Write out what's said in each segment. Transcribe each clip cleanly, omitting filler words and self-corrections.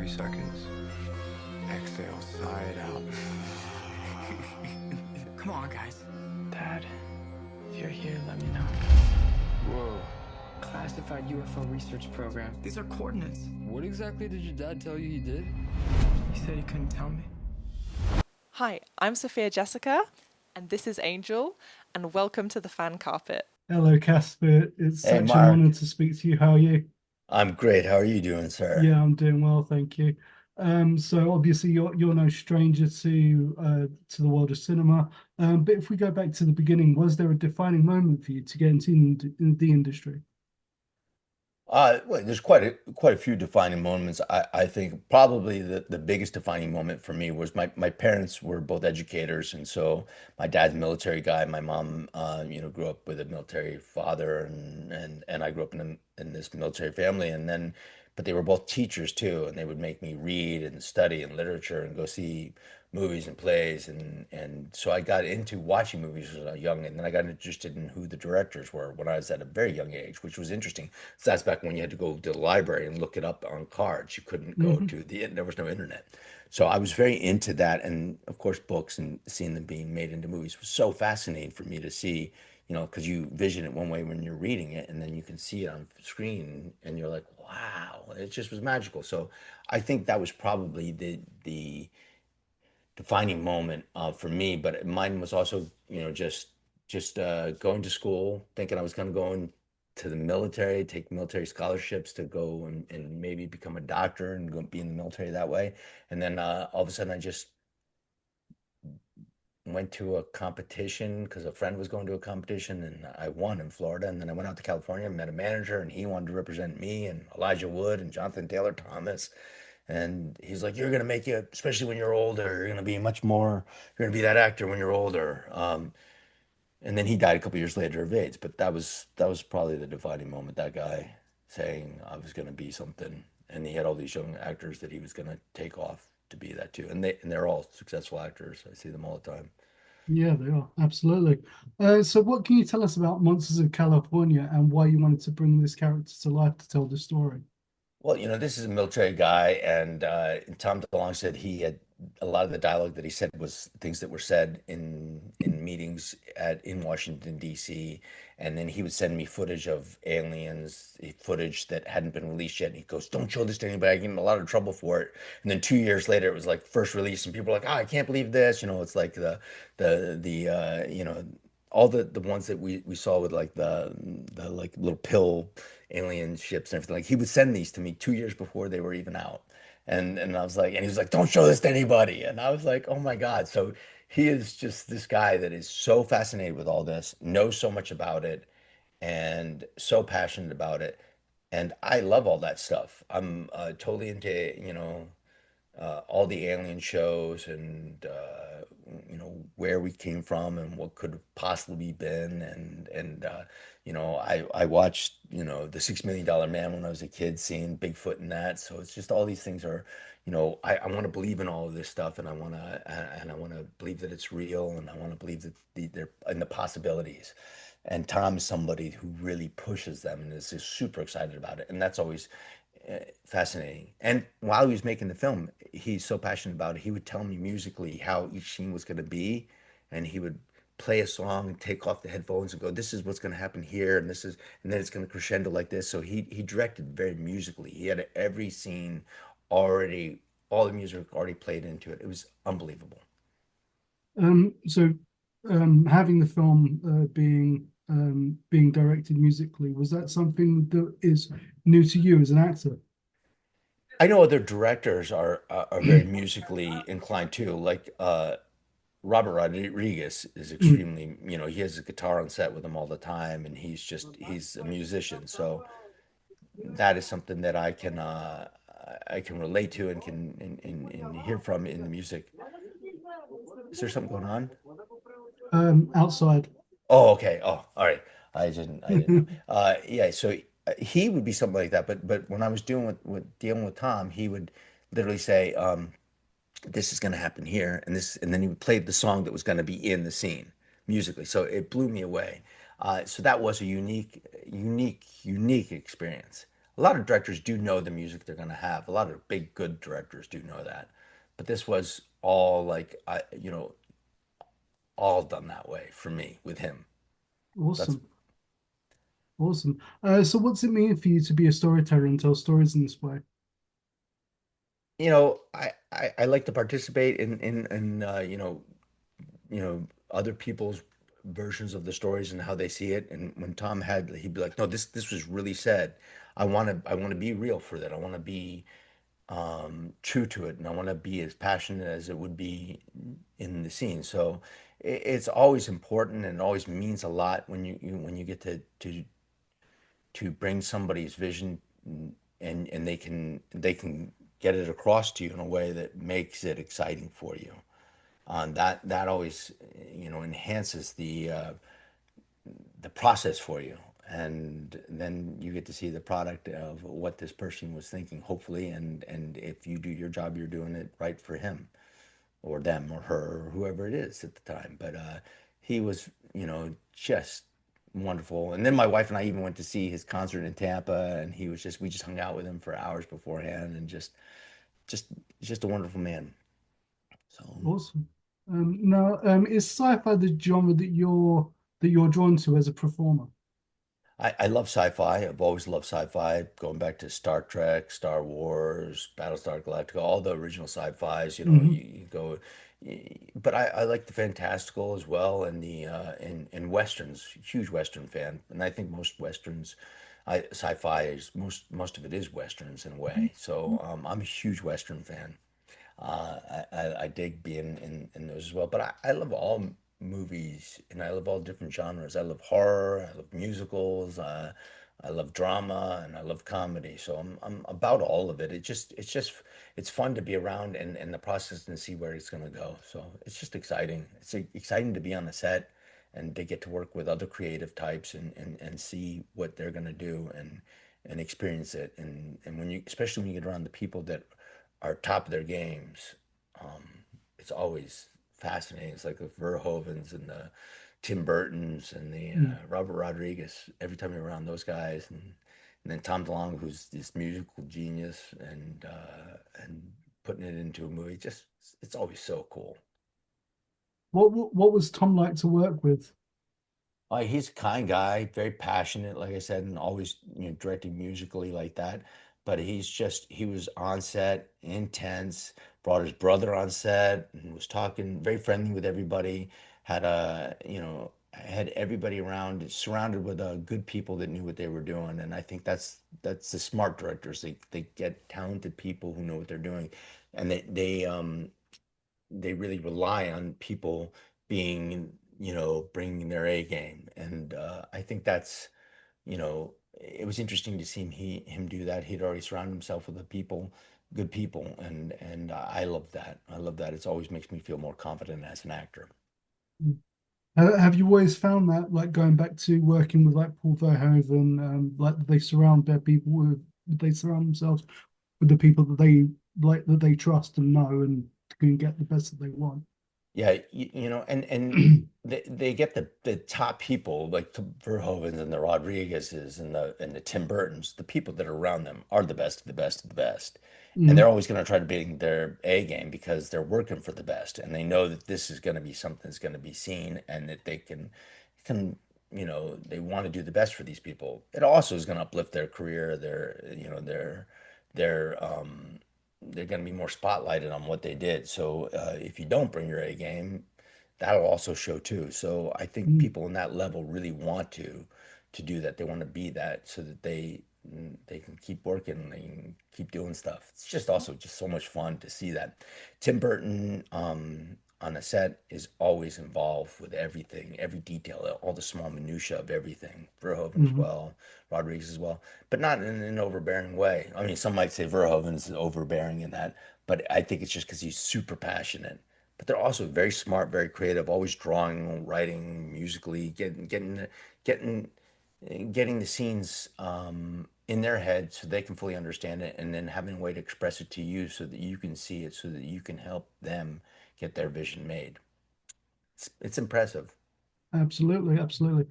3 seconds. Exhale, sigh it out. Come on, guys. Dad, if you're here, let me know. Whoa. Classified UFO research program. These are coordinates. What exactly did your dad tell you he did? He said he couldn't tell me. Hi, I'm Sophia Jessica, and this is Angel, and welcome to the fan carpet. Hello, Casper. It's Hey, such an Marc. honor to speak to you. How are you? I'm great. How are you doing, sir? Yeah, I'm doing well, thank you. So obviously you're no stranger to the world of cinema. But if we go back to the beginning, was there a defining moment for you to get into the industry? Well, there's quite a few defining moments. I think probably the biggest defining moment for me was my parents were both educators, and so my dad's a military guy. My mom, grew up with a military father, and I grew up in this military family, and then, but they were both teachers too, and they would make me read and study and literature and go see movies and plays, and so I got into watching movies when I was young, and then I got interested in who the directors were when I was at a very young age, which was interesting. So that's back when you had to go to the library and look it up on cards. You couldn't go Hmm. to there was no internet. So I was very into that. And of course, books and seeing them being made into movies was so fascinating for me to see, because you vision it one way when you're reading it, and then you can see it on screen, and you're like, wow, it just was magical. So I think that was probably the defining moment for me. But mine was also, just going to school, thinking I was going to go into the military, take military scholarships to go and maybe become a doctor and go be in the military that way. And then all of a sudden, I just went to a competition because a friend was going to a competition, and I won in Florida. And then I went out to California and met a manager, and he wanted to represent me and Elijah Wood and Jonathan Taylor Thomas. And he's like, "You're gonna make it, especially when you're older. You're gonna be much more. You're gonna be that actor when you're older." And then he died a couple years later of AIDS. But that was probably the defining moment. That guy saying I was gonna be something, and he had all these young actors that he was gonna take off to be that too. And they're all successful actors. I see them all the time. Yeah, they are, absolutely. So what can you tell us about Monsters of California and why you wanted to bring this character to life to tell the story? Well, this is a military guy, and Tom DeLonge said he had a lot of the dialogue that he said was things that were said in meetings in Washington, D.C. And then he would send me footage of aliens, footage that hadn't been released yet. And he goes, "Don't show this to anybody. I get in a lot of trouble for it." And then 2 years later, it was like first release, and people were like, "Oh, I can't believe this." It's like the all the ones that we saw with like the like little pill alien ships and everything. Like he would send these to me 2 years before they were even out. And I was like, and he was like, "Don't show this to anybody." And I was like, "Oh my God." So he is just this guy that is so fascinated with all this, knows so much about it, and so passionate about it. And I love all that stuff. I'm totally into, all the alien shows, and where we came from and what could have possibly been. And I watched the $6 Million Man when I was a kid, seeing Bigfoot in that. So it's just all these things are, I want to believe in all of this stuff, and I want to believe that it's real, and I want to believe that they're in the possibilities. And Tom is somebody who really pushes them and is just super excited about it, and that's always fascinating. And while he was making the film, he's so passionate about it. He would tell me musically how each scene was going to be, and he would play a song and take off the headphones and go, "This is what's going to happen here, and then it's going to crescendo like this." So he directed very musically. He had every scene already, all the music already played into it. It was unbelievable. So having the film being directed musically, was that something that is new to you as an actor? I know other directors are very musically inclined too, like Robert Rodriguez is Mm. extremely, he has a guitar on set with him all the time, and he's a musician. So that is something that I can relate to and can and hear from in the music. Is there something going on? Outside. Oh, okay. Oh, all right. I didn't know. Yeah. So he would be something like that. But when I was dealing with Tom, he would literally say, "This is going to happen here," and then he would play the song that was going to be in the scene musically. So it blew me away. So that was a unique experience. A lot of directors do know the music they're going to have. A lot of big good directors do know that, but this was all like all done that way for me with him. That's Awesome, awesome. So what's it mean for you to be a storyteller and tell stories in this way? I like to participate in other people's versions of the stories and how they see it. And when Tom had, he'd be like, "No, this was really said. I want to be real for that. I want to be true to it, and I want to be as passionate as it would be in the scene." So it's always important and it always means a lot when when you get to bring somebody's vision and they can get it across to you in a way that makes it exciting for you. That always enhances the process for you, and then you get to see the product of what this person was thinking, hopefully, and if you do your job, you're doing it right for him or them or her or whoever it is at the time. But he was, just wonderful. And then my wife and I even went to see his concert in Tampa, and we just hung out with him for hours beforehand, and just just a wonderful man. So Awesome. Now, is sci-fi the genre that you're drawn to as a performer? I love sci-fi. I've always loved sci-fi, going back to Star Trek, Star Wars, Battlestar Galactica, all the original sci-fis. Hmm. You go, but I like the fantastical as well, and the and westerns. Huge western fan, and I think most westerns, sci-fi is most of it is westerns in a way. So I'm a huge western fan. I dig being in those as well. But I love all movies and I love all different genres. I love horror, I love musicals, I love drama, and I love comedy. So I'm about all of it. It's fun to be around and the process and see where it's gonna go. So it's just exciting. It's exciting to be on the set and to get to work with other creative types and see what they're gonna do and experience it. And when you especially when you get around the people that are top of their games. Um, it's always fascinating. It's like the Verhovens and the Tim Burtons and the Robert Rodriguez. Every time you're around those guys, and then Tom DeLonge, who's this musical genius, and putting it into a movie, just it's always so cool. What was Tom like to work with? He's a kind guy, very passionate, like I said, and always directing musically like that. But he was on set, intense, brought his brother on set, and was talking very friendly with everybody. Had everybody around, surrounded with good people that knew what they were doing. And I think that's the smart directors. They get talented people who know what they're doing, and they really rely on people being, bringing their A game. And I think it was interesting to see him do that. He'd already surrounded himself with the people, good people, and I love that. I love that. It's always makes me feel more confident as an actor. Have you always found that, like going back to working with like Paul Verhoeven, like they surround their people with, they surround themselves with the people that they like, that they trust and know, and can get the best that they want? Yeah, and they get the top people like the Verhovens and the Rodriguezes and the Tim Burtons. The people that are around them are the best of the best of the best, and they're Mm, always going to try to bring their A game because they're working for the best, and they know that this is going to be something that's going to be seen, and that they can they want to do the best for these people. It also is going to uplift their career, their they're going to be more spotlighted on what they did. So if you don't bring your A game, that'll also show too. So I think mm, people in that level really want to do that. They want to be that so that they can keep working and they can keep doing stuff. It's just also just so much fun to see that. Tim Burton on a set is always involved with everything, every detail, all the small minutia of everything. Verhoeven as mm, well, Rodriguez as well, but not in an overbearing way. I mean, some might say Verhoeven's overbearing in that, but I think it's just because he's super passionate. But they're also very smart, very creative, always drawing, writing, musically, getting getting the scenes in their head so they can fully understand it, and then having a way to express it to you so that you can see it, so that you can help them get their vision made. It's impressive. Absolutely, absolutely.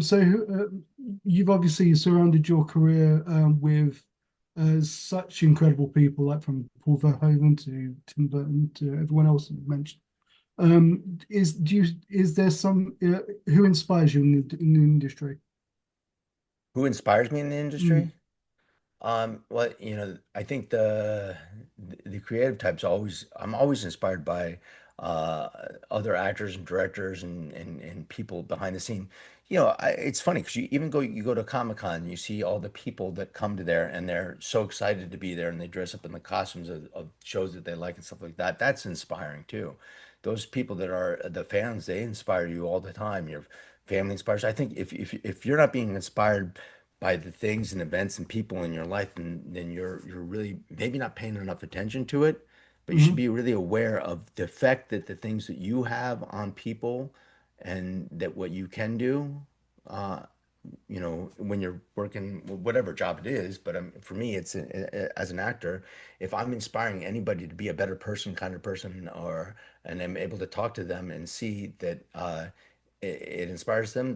So you've obviously surrounded your career with such incredible people, like from Paul Verhoeven to Tim Burton to everyone else you mentioned. Is there some who inspires you in the industry? Who inspires me in the Mm, industry? Well, I think the creative types always I'm always inspired by uh other actors and directors and people behind the scene. It's funny because you go to Comic-Con, you see all the people that come to there and they're so excited to be there and they dress up in the costumes of shows that they like and stuff like that. That's inspiring too. Those people that are the fans, they inspire you all the time. Your family inspires. I think if you're not being inspired by the things and events and people in your life, then you're really maybe not paying enough attention to it, but you should mhm, be really aware of the effect that the things that you have on people and that what you can do, uh, when you're working whatever job it is. But for me, it's as an actor, if I'm inspiring anybody to be a better person, kind of person, or and I'm able to talk to them and see that it inspires them,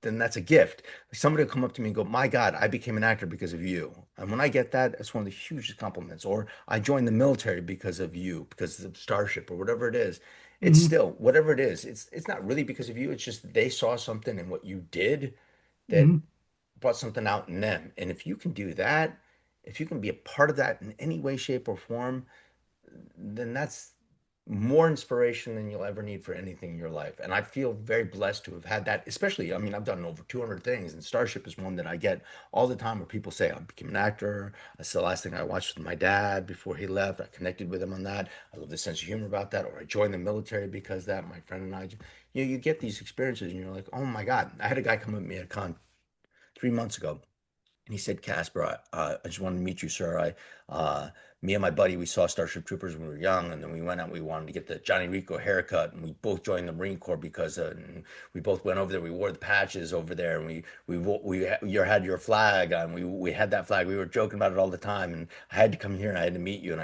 then that's a gift. Like somebody will come up to me and go, "My God, I became an actor because of you." And when I get that, it's one of the hugest compliments. Or I joined the military because of you, because of Starship or whatever it is. It's mhm, still whatever it is. It's not really because of you. It's just they saw something in what you did that mhm, brought something out in them. And if you can do that, if you can be a part of that in any way, shape, or form, then that's more inspiration than you'll ever need for anything in your life. And I feel very blessed to have had that, especially, I mean, I've done over 200 things, and Starship is one that I get all the time where people say, I became an actor. That's the last thing I watched with my dad before he left. I connected with him on that. I love the sense of humor about that. Or I joined the military because that, my friend and I, you get these experiences and you're like, oh my God. I had a guy come up to me at a con 3 months ago and he said, Casper, I just wanted to meet you, sir. Me and my buddy, we saw Starship Troopers when we were young, and then we went out. We wanted to get the Johnny Rico haircut, and we both joined the Marine Corps because and we both went over there. We wore the patches over there, and you had your flag on. We had that flag. We were joking about it all the time, and I had to come here and I had to meet you. And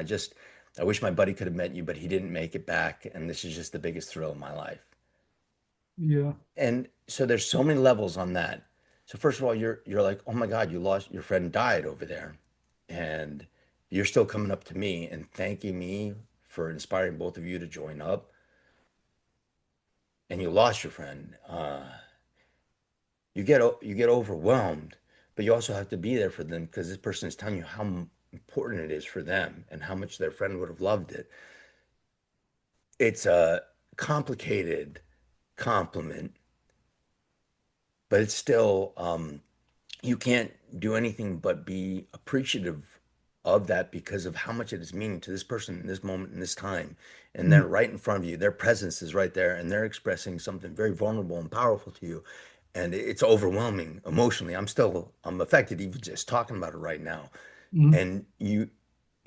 I wish my buddy could have met you, but he didn't make it back. And this is just the biggest thrill of my life. yeah, And so there's so many levels on that. So first of all, you're like, oh my God, you lost your friend died over there, and you're still coming up to me and thanking me for inspiring both of you to join up, and you lost your friend. You get overwhelmed, but you also have to be there for them because this person is telling you how important it is for them and how much their friend would have loved it. It's a complicated compliment, but it's still you can't do anything but be appreciative of that because of how much it is meaning to this person in this moment in this time. And they're mm, right in front of you. Their presence is right there and they're expressing something very vulnerable and powerful to you. And it's overwhelming emotionally. I'm affected even just talking about it right now. mm, And you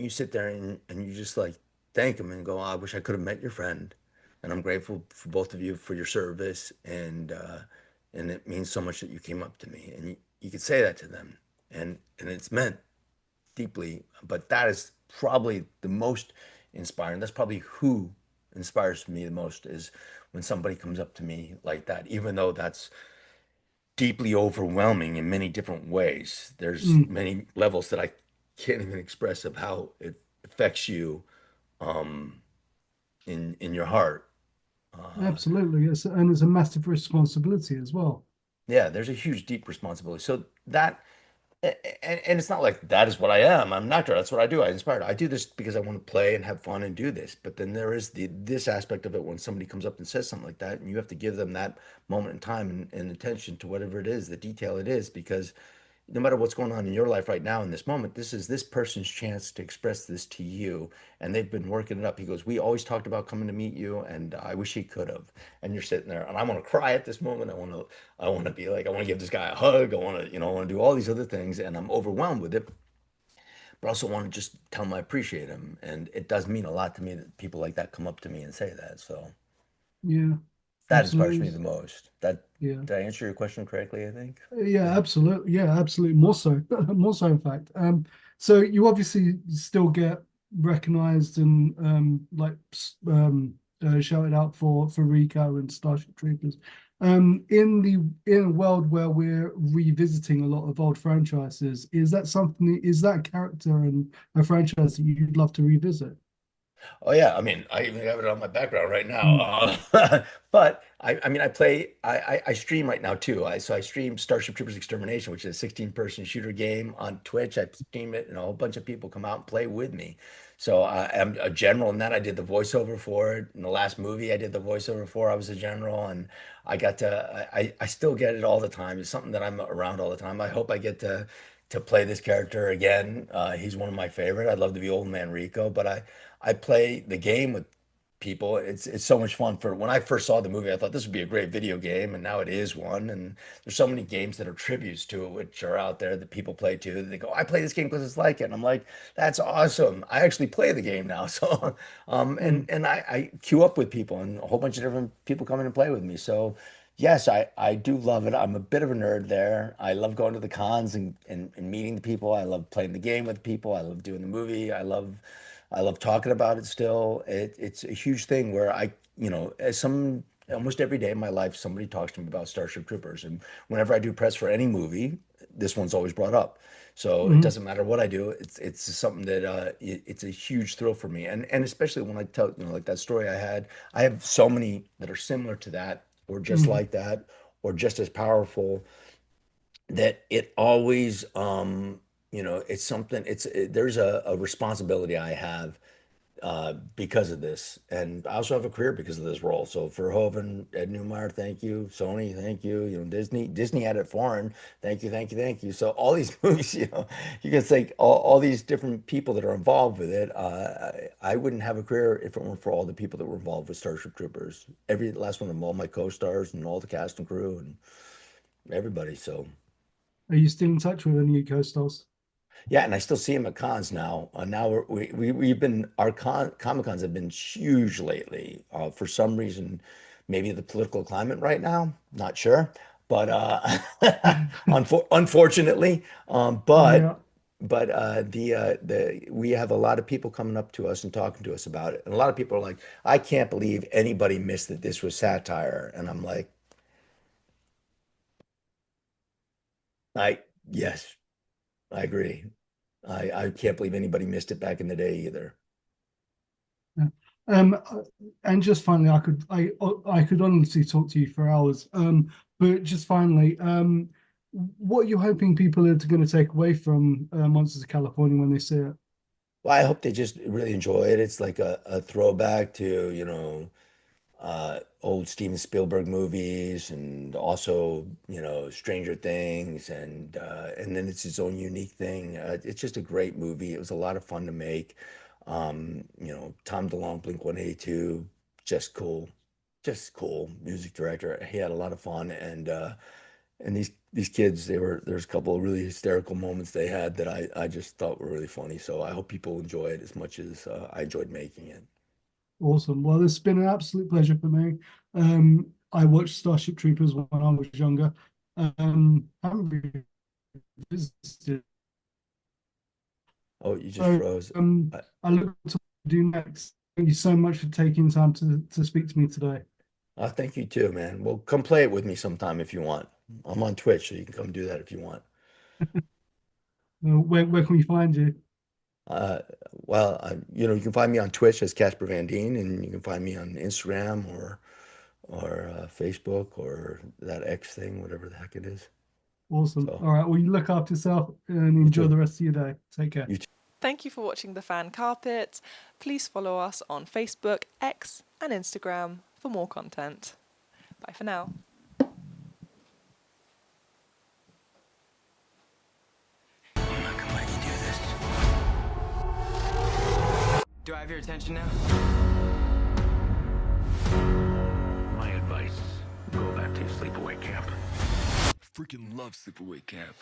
sit there and you just like thank them and go, oh, I wish I could have met your friend. And I'm grateful for both of you for your service. And it means so much that you came up to me. And you could say that to them. And it's meant deeply. But that is probably the most inspiring. That's probably who inspires me the most is when somebody comes up to me like that, even though that's deeply overwhelming in many different ways. There's mm. many levels that I can't even express of how it affects you um, in your heart. Uh, Absolutely. Yes, and it's a massive responsibility as well. yeah, there's a huge, deep responsibility. So that, and it's not like that is what I am. I'm an actor. That's what I do. I inspired. I do this because I want to play and have fun and do this. But then there is this aspect of it when somebody comes up and says something like that, and you have to give them that moment in time and attention to whatever it is, the detail it is, because no matter what's going on in your life right now in this moment, this is this person's chance to express this to you. And they've been working it up. He goes, we always talked about coming to meet you, and I wish he could have. And you're sitting there, and I want to cry at this moment. I want to be like, I want to give this guy a hug. I want to do all these other things, and I'm overwhelmed with it. But I also want to just tell him I appreciate him. And it does mean a lot to me that people like that come up to me and say that. So Yeah, that inspires me absolutely. the most. That Yeah. did I answer your question correctly, I think? Yeah, Yeah. absolutely. Yeah, absolutely. More so, more so, in fact. So you obviously still get recognized and shouted out for Rico and Starship Troopers. In a world where we're revisiting a lot of old franchises, is that a character and a franchise that you'd love to revisit? Oh yeah, I mean, I even have it on my background right now. Mm, But I mean, I stream right now too. I stream Starship Troopers Extermination, which is a 16-person shooter game on Twitch. I stream it, and a whole bunch of people come out and play with me. So I'm a general in that. I did the voiceover for it. In the last movie, I did the voiceover for. I was a general, and I got to. I still get it all the time. It's something that I'm around all the time. I hope I get to play this character again. He's one of my favorite. I'd love to be Old Man Rico, but I play the game with people. It's so much fun. For when I first saw the movie, I thought this would be a great video game, and now it is one. And there's so many games that are tributes to it, which are out there that people play too. They go, I play this game because it's like it. And I'm like, that's awesome. I actually play the game now. So, mm, and I queue up with people, and a whole bunch of different people come in and play with me. So, yes, I do love it. I'm a bit of a nerd there. I love going to the cons and meeting the people. I love playing the game with people. I love doing the movie. I love talking about it still. It's a huge thing where as almost every day in my life, somebody talks to me about Starship Troopers. And whenever I do press for any movie, this one's always brought up. So it mm, doesn't matter what I do. It's something that it's a huge thrill for me. And especially when I tell, like that story I had, I have so many that are similar to that, or just mm, like that, or just as powerful, that it always it's something. There's a responsibility I have because of this, and I also have a career because of this role. So Verhoeven, Ed Newmeyer, thank you. Sony, thank you. Disney had it foreign. Thank you, thank you, thank you. So all these movies, you can say all these different people that are involved with it. I wouldn't have a career if it weren't for all the people that were involved with Starship Troopers. Every last one of them, all my co-stars and all the cast and crew and everybody. So. are you still in touch with any co-stars? Yeah, and I still see him at cons now. Now we've been our Comic Cons have been huge lately. For some reason, maybe the political climate right now, not sure, but unfortunately, Yeah, the we have a lot of people coming up to us and talking to us about it, and a lot of people are like, "I can't believe anybody missed that this was satire," and I'm like, "I yes, I agree. I can't believe anybody missed it back in the day either." yeah. And just finally, I could honestly talk to you for hours. But just finally, what are you hoping people are going to take away from Monsters of California when they see it? Well, I hope they just really enjoy it. It's like a throwback to, old Steven Spielberg movies, and also, Stranger Things, and then it's its own unique thing. It's just a great movie. It was a lot of fun to make. Tom DeLonge, Blink 182, just cool music director. He had a lot of fun, and these kids, there's a couple of really hysterical moments they had that I just thought were really funny. So I hope people enjoy it as much as I enjoyed making it. Awesome. Well, it's been an absolute pleasure for me. I watched Starship Troopers when I was younger. Haven't revisited. Oh, you just So froze. um, I look forward to what to do next. Thank you so much for taking time to speak to me today. Thank you too, man. Well, come play it with me sometime if you want. I'm on Twitch, so you can come do that if you want. Where can we find you? Uh, well, you can find me on Twitch as Casper Van Dien, and you can find me on Instagram or Facebook or that X thing, whatever the heck it is. Awesome. So All right. Well, you look after yourself and you enjoy too. the rest of your day. Take care. You too. Thank you for watching The Fan Carpet. Please follow us on Facebook, X, and Instagram for more content. Bye for now. I'm not gonna let you do this. Do I have your attention now? My advice, go back to your sleepaway camp. Freaking love sleepaway camp.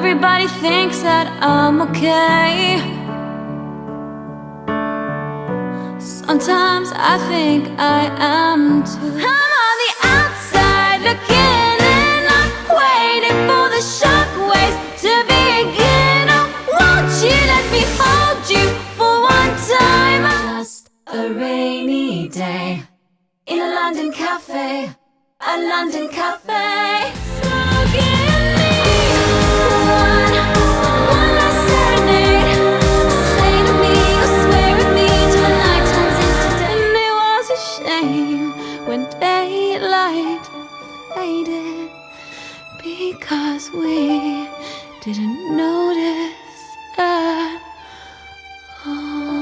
everybody thinks that I'm okay. Sometimes I think I am too. I'm on the outside looking in, I'm waiting for the shockwaves to begin. Oh, won't you let me hold you for one time? Just a rainy day in a London cafe, a London cafe. So give me one last serenade. Say to me, or swear at me till the night turns into day. And it was a shame when daylight faded, because we didn't notice at all.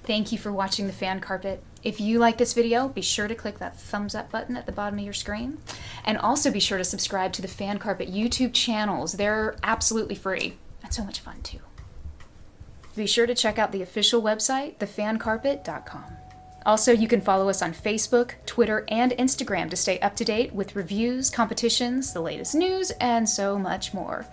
Thank you for watching The Fan Carpet. If you like this video, be sure to click that thumbs up button at the bottom of your screen. And also be sure to subscribe to the Fan Carpet YouTube channels. They're absolutely free and so much fun too. Be sure to check out the official website, thefancarpet.com. Also, you can follow us on Facebook, Twitter, and Instagram to stay up to date with reviews, competitions, the latest news, and so much more.